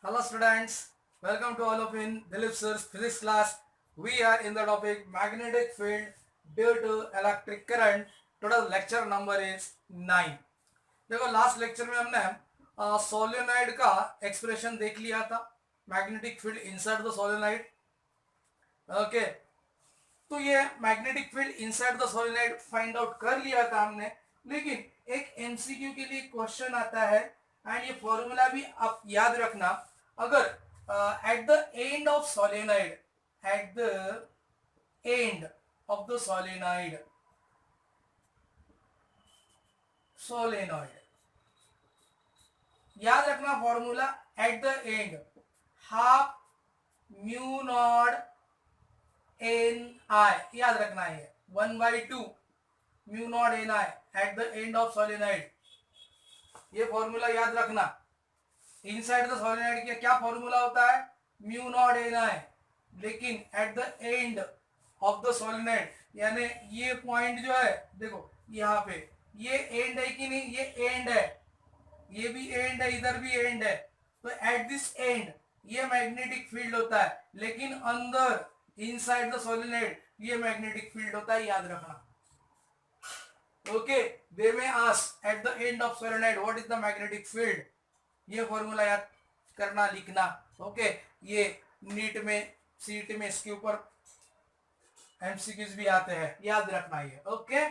Hello students, welcome to all of in Dilip sir's physics class. We are in the topic magnetic field due to electric current. Total lecture number is 9. देखो last lecture में हमने solenoid का expression देख लिया था, magnetic field inside the solenoid. Okay, तो ये magnetic field inside the solenoid find out कर लिया था हमने. लेकिन एक एमसीक्यू के लिए क्वेश्चन आता है एंड ये फॉर्मूला भी आप याद रखना. अगर at the end of solenoid, at the end of the solenoid, याद रखना formula at the end, half mu naught N I, याद रखना है 1/2 mu naught N I at the end of solenoid. ये फॉर्मूला याद रखना. इनसाइड द सोलेनॉइड का क्या फॉर्मूला होता है? म्यू नॉट एन आई. लेकिन eight the end of the solenoid, यानी ये पॉइंट जो है, देखो यहाँ पे ये एंड है कि नहीं? ये एंड है, ये भी एंड है, इधर भी एंड है. तो एट दिस एंड ये मैग्नेटिक फील्ड होता है, लेकिन अंदर इनसाइड द सोलेनॉइड ये मैग्नेटिक फील्ड होता है, याद रखना. ओके, दे में ask at the end of solenoid what is the magnetic field. ये फॉर्मूला याद करना, लिखना. ओके, ये नीट में, सीट में इसके ऊपर एमसीक्यूज भी आते हैं, याद रखना ये. ओके,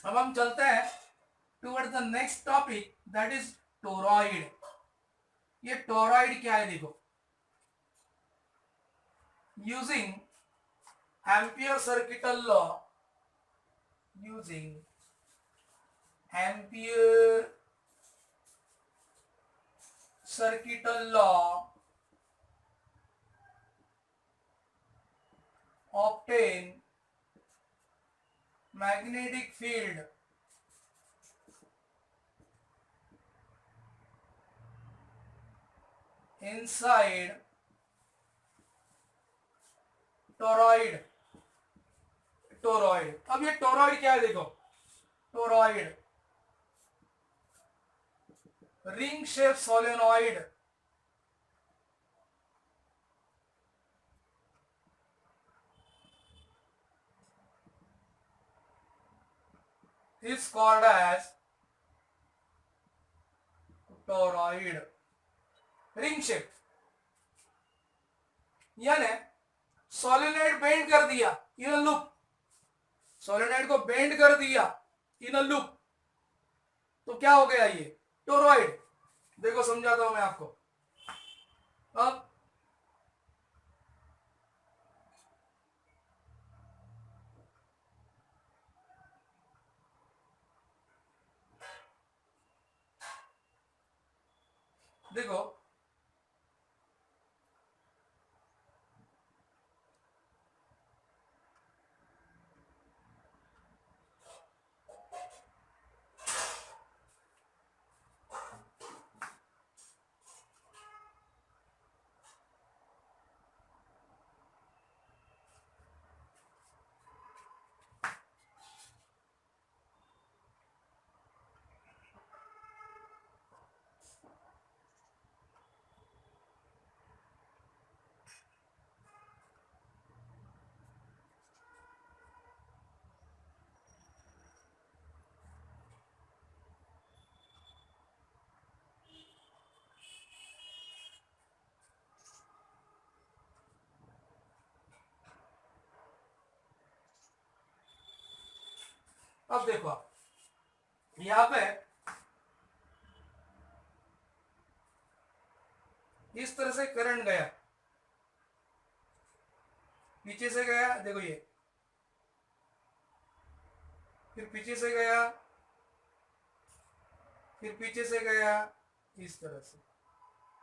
अब हम चलते हैं towards the next topic, that is toroid. ये टोरॉइड क्या है? देखो, using ampere circuital law, using Ampere circuital law, obtain magnetic field inside toroid. Toroid. अब ये टोरॉइड क्या है? देखो, toroid ring shape solenoid is called as toroid. Ring shape यानी सोलेनॉइड बेंड कर दिया इन अ लूप, सोलेनॉइड को बेंड कर दिया इन अ लूप, तो क्या हो गया? ये टोरॉइड. देखो समझाता हूं मैं आपको. अब देखो, अब देखो, यहां पे इस तरह से करंट गया, पीछे से गया, देखो ये, फिर पीछे से गया, फिर पीछे से गया, इस तरह से.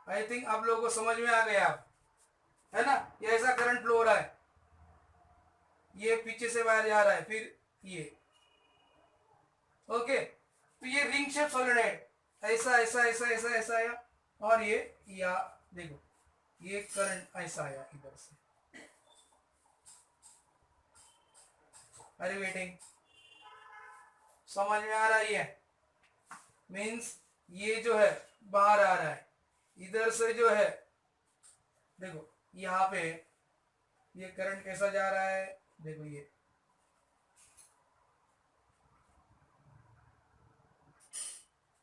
आई थिंक आप लोगों को समझ में आ गया, है ना? ये ऐसा करंट फ्लो हो रहा है, ये पीछे से बाहर जा रहा है, फिर ये. ओके, तो ये रिंग शेप सोलेनॉइड ऐसा ऐसा ऐसा ऐसा ऐसा आया, और ये या देखो ये करंट ऐसा आया इधर से. अरे वेटिंग, समझ में आ रहा है? मीन्स ये जो है बाहर आ रहा है, इधर से जो है देखो यहाँ पे ये करंट कैसा जा रहा है, देखो ये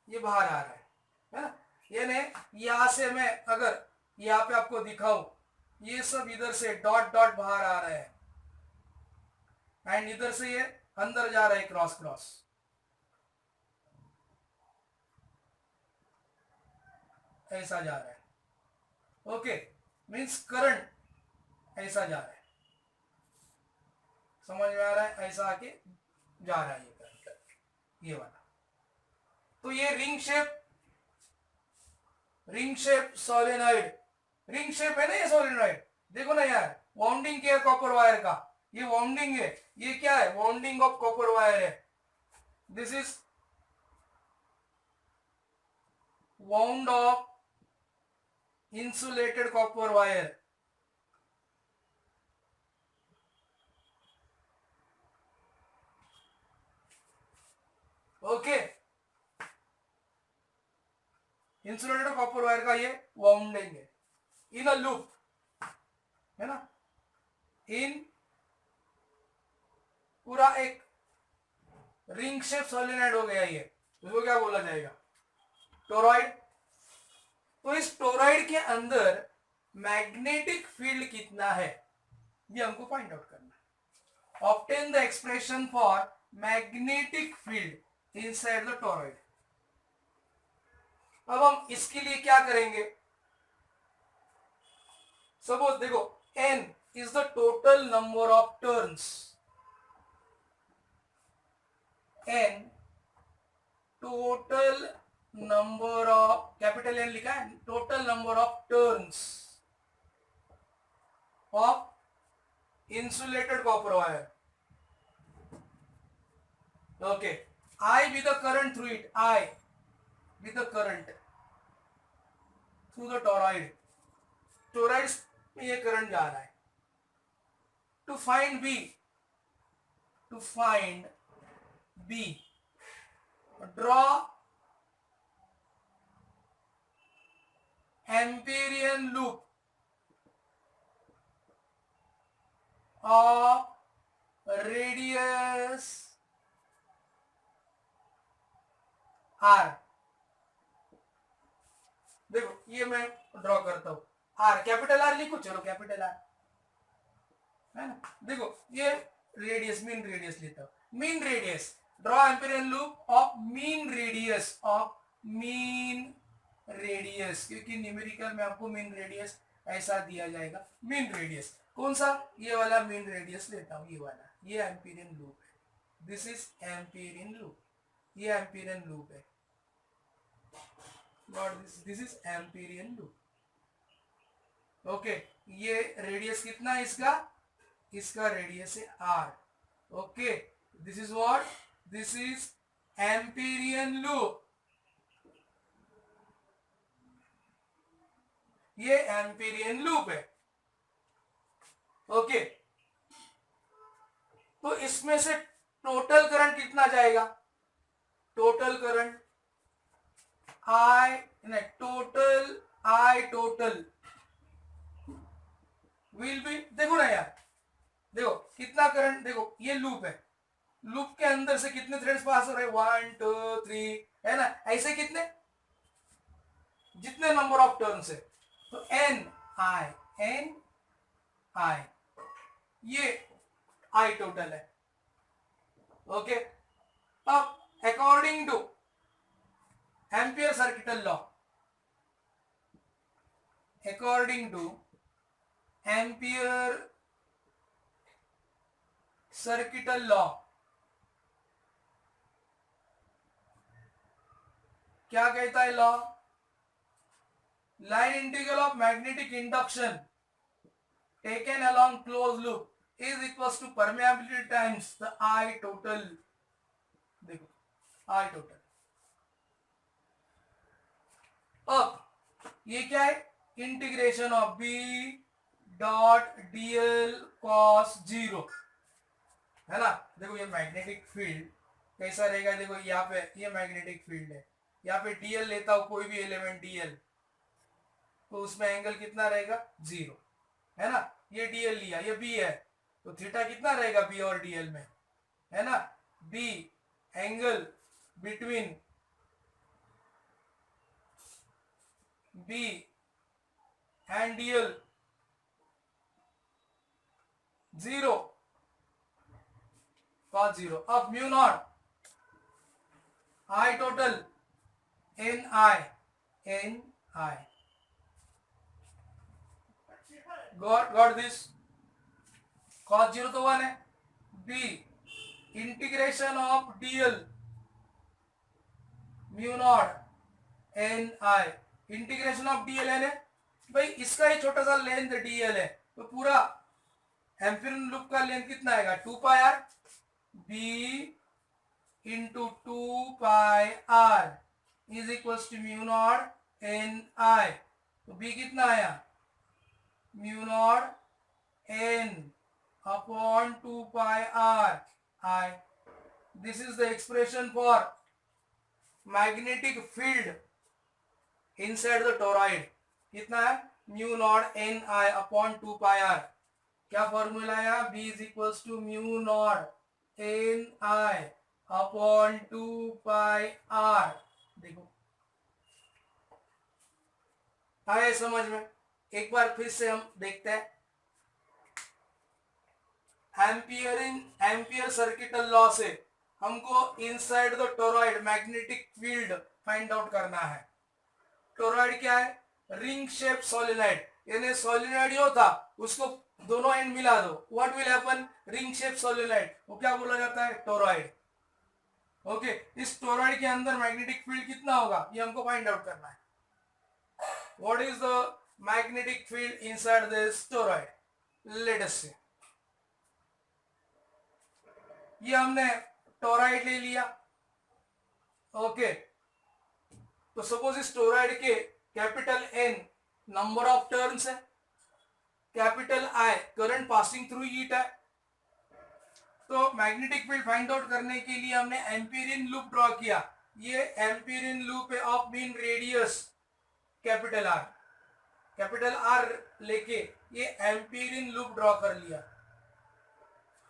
बाहर आ रहा है ना। यानी यहां से मैं अगर यहाँ पे आपको दिखाऊं, ये सब इधर से डॉट डॉट बाहर आ रहा है एंड इधर से ये अंदर जा रहा है क्रॉस क्रॉस। ऐसा जा रहा है, ओके, मीन्स करंट ऐसा जा रहा है, समझ में आ रहा है, ऐसा आके जा रहा है ये करंट, ये वाला। तो ये ring shape solenoid, ring shape है ना ये सोलेनॉइड, देखो ना यार, वाउंडिंग क्या है कॉपर वायर का, ये वाउंडिंग है, ये क्या है, वाउंडिंग ऑफ कॉपर वायर है, this is wound of insulated copper wire, okay, insulated copper wire का ये वाउंडिंग है इन अ लूप, है ना, इन पूरा एक रिंग शेप सोलेनॉइड हो गया ये, इसको क्या बोला जाएगा, टोरॉइड। तो इस टोरॉइड के अंदर मैग्नेटिक फील्ड कितना है ये हमको फाइंड आउट करना है। Obtain the expression for magnetic field inside the toroid. अब हम इसके लिए क्या करेंगे, सपोज देखो n is the total number of turns, n total number of, capital N लिखा है, total number of turns of insulated copper wire, okay, I be the current through it, I be the current through the toroid, toroid में ये current जा रहा है। To find B draw Amperian loop of radius R। देखो ये मैं draw करता हूं, R, कैपिटल R लिखो, चलो कैपिटल R है ना। देखो ये रेडियस, मीन रेडियस लेता हूं, mean radius, draw Amperian loop of mean radius, क्योंकि न्यूमेरिकल में आपको मीन रेडियस ऐसा दिया जाएगा, मीन रेडियस कौन सा, ये वाला मीन रेडियस लेता हूं, ये वाला, ये एम्पीरियन लूप है, दिस इज एम्पीरियन लूप, ये एम्पीरियन लूप है, this is Amperian loop, okay. ये रेडियस कितना है इसका रेडियस है R, okay, this is what, this is Amperian loop, ये एम्पीरियन लूप है, ओके। तो इसमें से टोटल करंट कितना जाएगा, total current I total will be, देखो ना यार, देखो कितना करंट, देखो ये लूप है, लूप के अंदर से कितने थ्रेड्स पास हो रहे हैं, 1 2 3, है ना, ऐसे कितने, जितने नंबर ऑफ टर्न्स है, तो n I ये I टोटल है, ओके। अब according two ampere circuital law, according two ampere circuital law, क्या कहता है law, line integral of magnetic induction taken along closed loop is equals to permeability times the I total, देखो I total। अब ये क्या है, integration of B dot dl cos 0, है ना। देखो ये मैग्नेटिक फील्ड कैसा रहेगा, देखो यहाँ पे ये मैग्नेटिक फील्ड है, यहाँ पे dl लेता हूं, कोई भी एलिमेंट dl, तो उसमें एंगल कितना रहेगा 0, है ना। ये डीएल लिया, ये बी है, तो थीटा कितना रहेगा बी और डीएल में, है ना। B angle between B and DL 0 cos 0। अब mu naught I total N I got this. cos 0 तो 1 है। B integration of DL mu naught N I, integration of DL है भाई, इसका ही छोटा सा लेंथ डीएल है, तो पूरा एम्पिरियन लूप का लेंथ कितना आएगा 2 pi R B into 2 pi R is equal to mu naught N I. तो बी कितना आया mu naught N upon 2 pi R I. This is the expression for magnetic field inside the toroid. कितना है mu naught N I upon 2 pi R. क्या formula आया B is equal to mu naught N I upon 2 pi R. देखो आए समझ में। एक बार फिर से हम देखते हैं एम्पियर सर्किटल लॉ से हमको inside the toroid magnetic field find out करना है। टोरॉइड क्या है रिंग शेप सोलेनॉइड, यानी सोलेनॉइड जो था उसको दोनों एंड मिला दो, what will happen ring shape solenoid, वो क्या बोला जाता है टोरॉइड। ओके इस टोरॉइड के अंदर मैग्नेटिक फील्ड कितना होगा ये हमको फाइंड आउट करना है। What is the magnetic field inside this toroid, let us see. ये हमने टोरॉइड ले लिया। ओके तो सपोज इस टोरॉइड के capital N number of turns है, capital I current passing through it है। तो मैग्नेटिक फील्ड फाइंड आउट करने के लिए हमने एम्पिरियन लूप ड्रॉ किया। ये एम्पिरियन लूप है of mean radius capital R लेके ये एम्पिरियन लूप ड्रॉ कर लिया।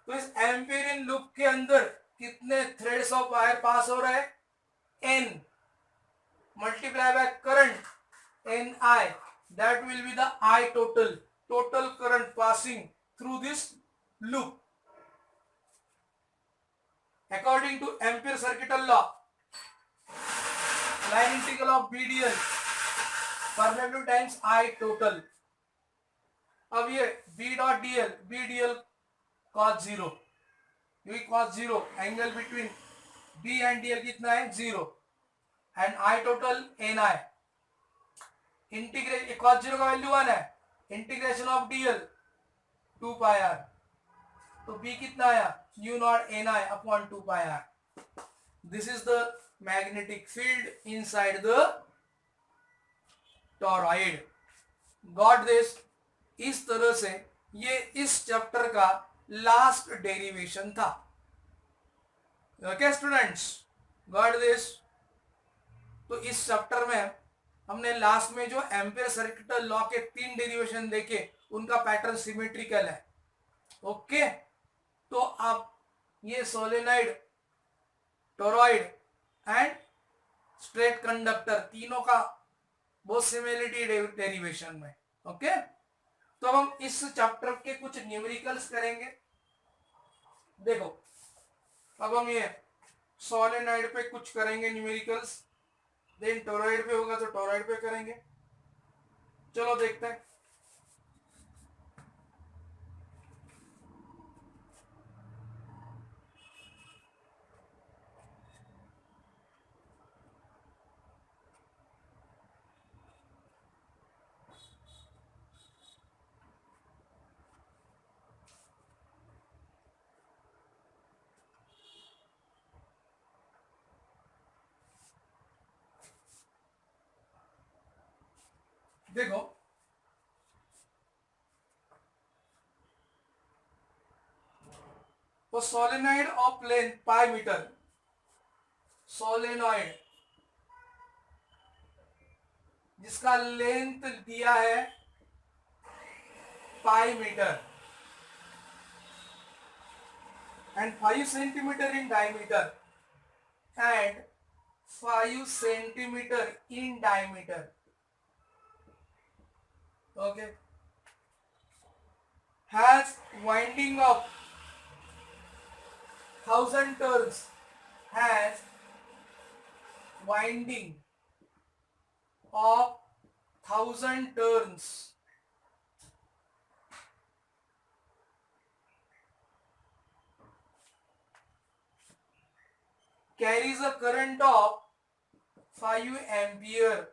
तो इस एम्पिरियन लूप के अंदर कितने थ्रेड्स ऑफ वायर पास हो रहे हैं N multiply by current NI, that will be the I total current passing through this loop. According to Ampere circuital law, line integral of BDL perpendicular times I total। अब ये B dot DL cos 0, ये cos 0 angle between B and DL कितना है 0 and I total N I. Integrate cos 0 का value 1 है, integration of DL 2 pi R, तो B कितना आया mu naught N I upon 2 pi R. This is the magnetic field inside the toroid. Got this. इस तरह से ये इस चैप्टर का लास्ट डेरिवेशन था। Okay students got this. तो इस चैप्टर में हमने लास्ट में जो एम्पियर सर्किटल लॉ के 3 डेरिवेशन देखे उनका पैटर्न सिमेट्रिकल है। ओके तो आप ये solenoid toroid and straight conductor तीनों का बहुत सिमिलरिटी डेरिवेशन में। ओके तो अब हम इस चैप्टर के कुछ न्यूमेरिकल्स करेंगे। देखो अब हम ये सोलेनॉइड पे कुछ करेंगे न्यूमेरिकल्स, देन टोरॉइड पे होगा तो टोरॉइड पे करेंगे। चलो देखते हैं। देखो तो solenoid of length pi metre, solenoid जिसका लेंथ दिया है pi metre and 5 centimeter in diameter and 5 centimeter in diameter. Okay, has winding of 1000 turns, has winding of 1000 turns, carries a current of 5 ampere.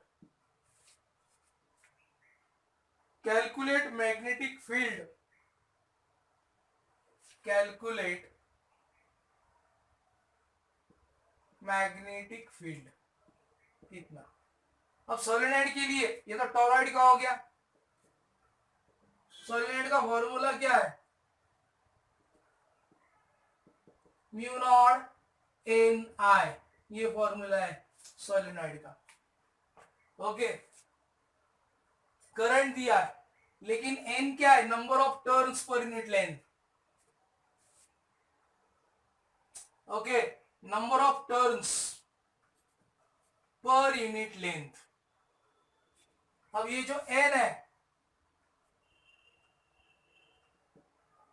Calculate magnetic field. Calculate magnetic field. इतना. अब solenoid के लिए ये तो toroid का हो गया. Solenoid का फॉर्मूला क्या है? म्यू नॉट एन आई, ये फॉर्मूला है सोलेनॉइड का. ओके, करंट दिया है, लेकिन एन क्या है? Number of turns per unit length. Okay, number of turns per unit length. अब ये जो एन है,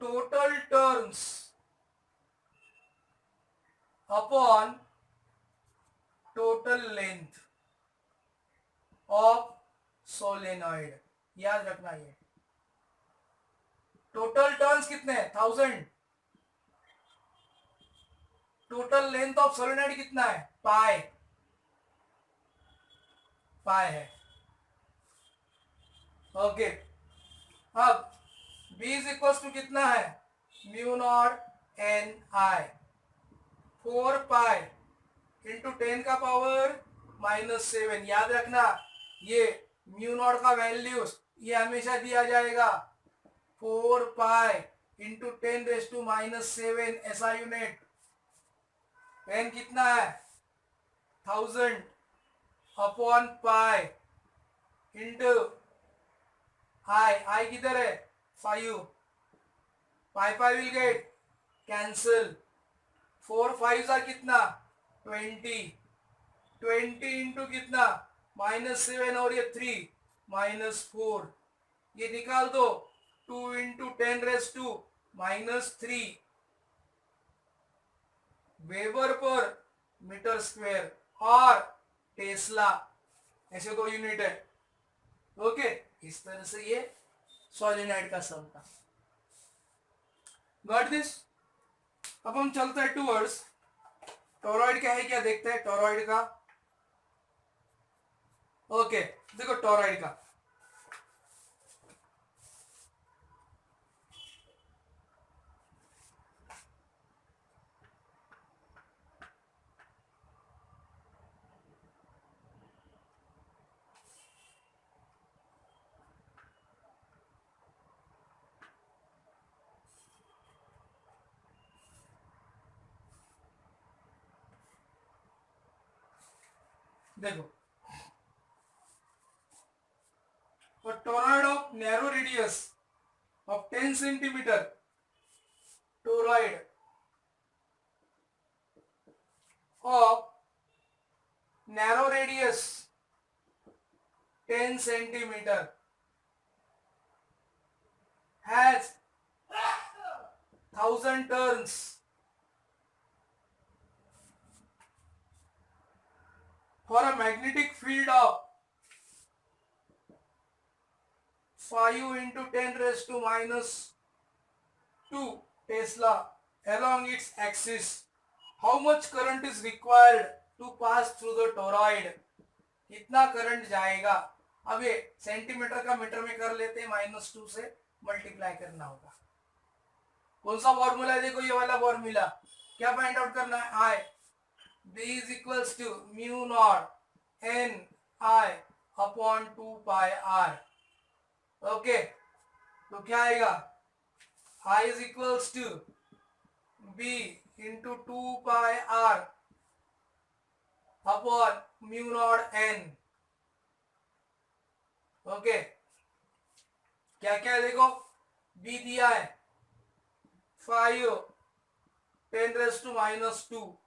total turns upon total length of solenoid. याद रखना, ये टोटल टर्न्स कितने हैं? 1000. टोटल लेंथ ऑफ सोलेनॉइड कितना है? पाई. पाई है. ओके, अब B इज इक्वल टू कितना है? म्यू नॉट एन आई 4 पाई इंटू 10 का पावर -7. याद रखना, ये म्यू नॉट का वैल्यूज ये हमेशा दिया जाएगा 4 पाई इंटू 10⁻⁻7 ऐसा यूनिट. एन कितना है? 1000 अपॉन पाई इंटू आई किधर है? 5. Pi will get cancel. 4 5s are कितना? 20. 20 इंटू कितना? -7 और ये 3 -4. ये निकाल दो. 2 into 10⁻³ weber per metre square और टेस्ला ऐसे दो यूनिट है. ओके, इस तरह से ये सोलेनॉइड का सम था. Got this? अब हम चलते हैं टूवर्ड्स टोरॉइड क्या है, क्या देखते हैं टोरॉइड का. ओके, देखो टोरॉइड का. देखो, a toroid of narrow radius of 10 centimeter, toroid of narrow radius 10 centimeter has 1000 turns for a magnetic field of 5 into 10⁻² Tesla along its axis. How much current is required to pass through the toroid? कितना current जाएगा? अब ये centimetre का metre में कर लेते हैं, -2 से मल्टीप्लाई करना होगा. कौन सा फॉर्मूला है? देखो ये वाला फॉर्मूला. क्या फाइंड आउट करना है? I. B is equals to mu naught N I upon 2 pi R. Okay, तो क्या आएगा? I is equals to B into 2 pi r upon mu naught n. Okay, क्या क्या है देखो, b दिया है 5 10⁻²,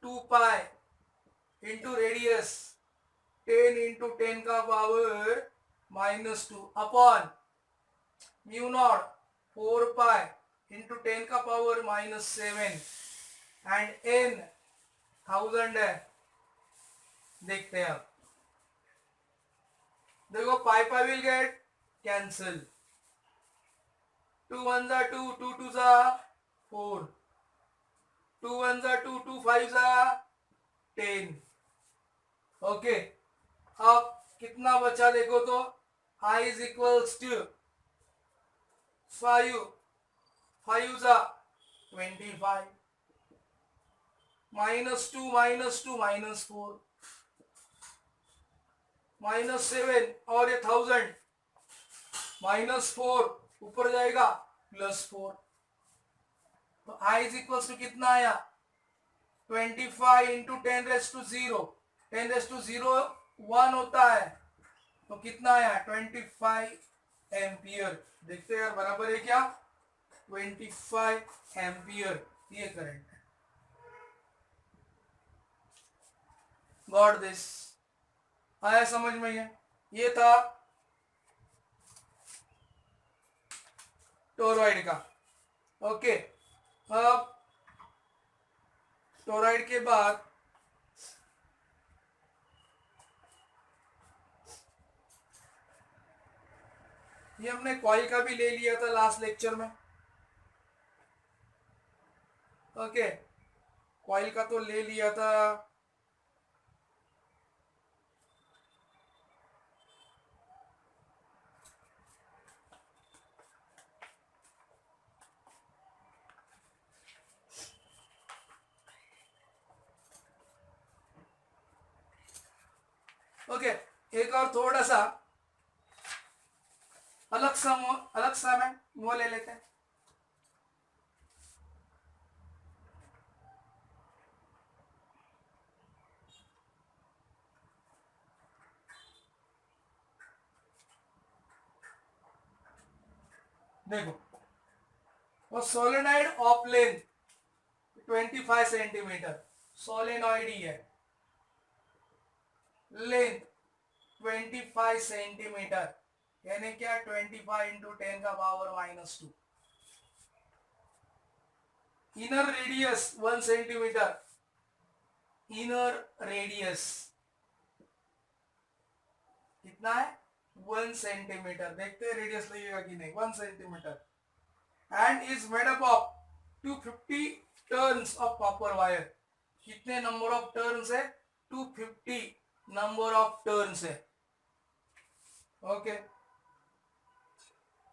2 पाई इंटू रेडियस 10 इंटू 10 का power -2 upon mu naught 4 pi into 10 का पावर -7 एंड n 1000 है। देखते हैं अब, देखो पाई पाई विल गेट कैंसिल, 2 1 जा 2, 2 2 जा 4, 2 1 जा 2, 2 5 जा 10। ओके, अब कितना बचा देखो तो, i इज इक्वल्स टू 5 5 जा 25, -2 -2 -4 -7 और ये 1000 -4 ऊपर जाएगा +4, तो i इज इक्वल्स टू कितना आया 25 इंटू 10⁻0, 10⁻0 1 होता है, तो कितना आया 25 एम्पियर। देखते हैं यार बराबर है क्या, 25 एम्पियर ये करंट है। गॉट दिस, आया समझ में? ये था टोरॉइड का। ओके, अब टोरॉइड के बाद ये हमने कॉइल का भी ले लिया था लास्ट लेक्चर में। ओके, कॉइल का तो ले लिया था, ओके एक और थोड़ा सा अलग सा में वो ले लेते हैं। देखो, वो solenoid of length 25 centimetre, solenoid ही है, लेंथ 25 सेंटीमीटर, यानी क्या 25 इंटू 10 का power -2, inner radius 1 centimetre, inner radius कितना है 1 सेंटीमीटर, देखते हैं रेडियस लगेगा कि नहीं, 1 centimetre, and is made up of 250 turns of copper wire. कितने नंबर ऑफ टर्न्स है 250 नंबर ऑफ टर्न्स है। Okay,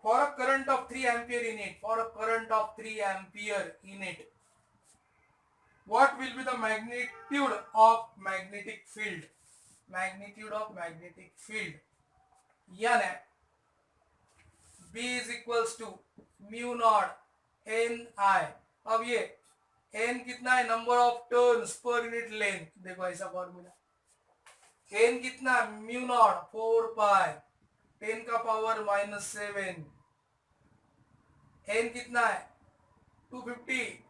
for a current of 3 ampere in it, for a current of 3 ampere in it, what will be the magnitude of magnetic field, magnitude of magnetic field, यानी B is equals to mu naught Ni। अब ये n कितना है, number of turns per unit length, देखो ऐसा formula, n कितना mu naught 4 पाई 10 का power -7, n कितना है 250,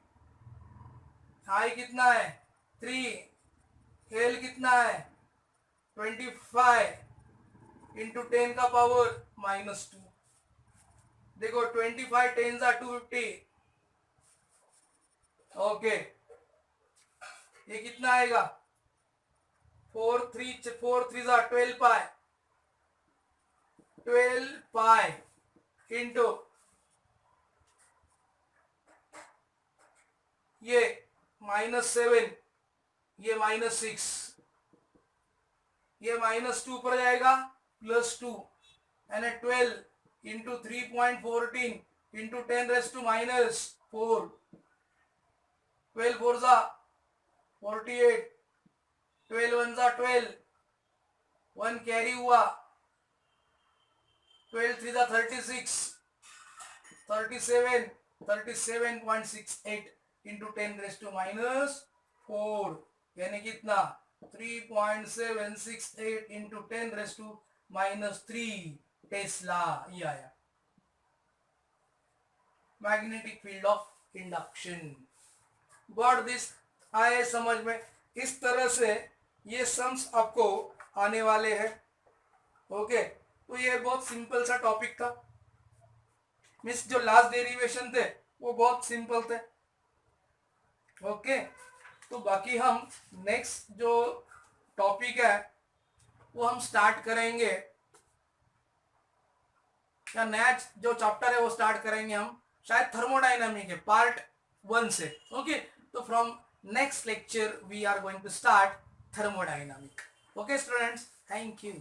i कितना है 3, l कितना है 25 इंटू 10 का पावर -2। देखो 25 10 जा 250, ओके, ये कितना आएगा 4 3 जा 12 पाई, 12 पाई इंटू ये -7, ये -6, ये -2 पर जाएगा +2, यानी 12 इंटू 3.14 इंटू 10⁻⁻4, 12 4 जा 48, 12 1 जा 12, 1 कैरी हुआ, 12 3 जा 36, 37.68 इंटू 10⁻⁻4, यानी कितना 3.768 इंटू 10⁻⁻⁴ -3 टेस्ला, ये आया magnetic field of induction. Got this? आए समझ में? इस तरह से ये सम्स आपको आने वाले हैं। ओके, तो ये बहुत सिंपल सा टॉपिक था। मीन्स जो लास्ट डेरिवेशन थे वो बहुत सिंपल थे। ओके, तो बाकी हम नेक्स्ट जो टॉपिक है वो हम स्टार्ट करेंगे, या नया जो चैप्टर है वो स्टार्ट करेंगे हम शायद थर्मोडायनामिक है पार्ट 1 से। ओके, तो from next lecture we are going to start thermodynamic. Okay students, thank you.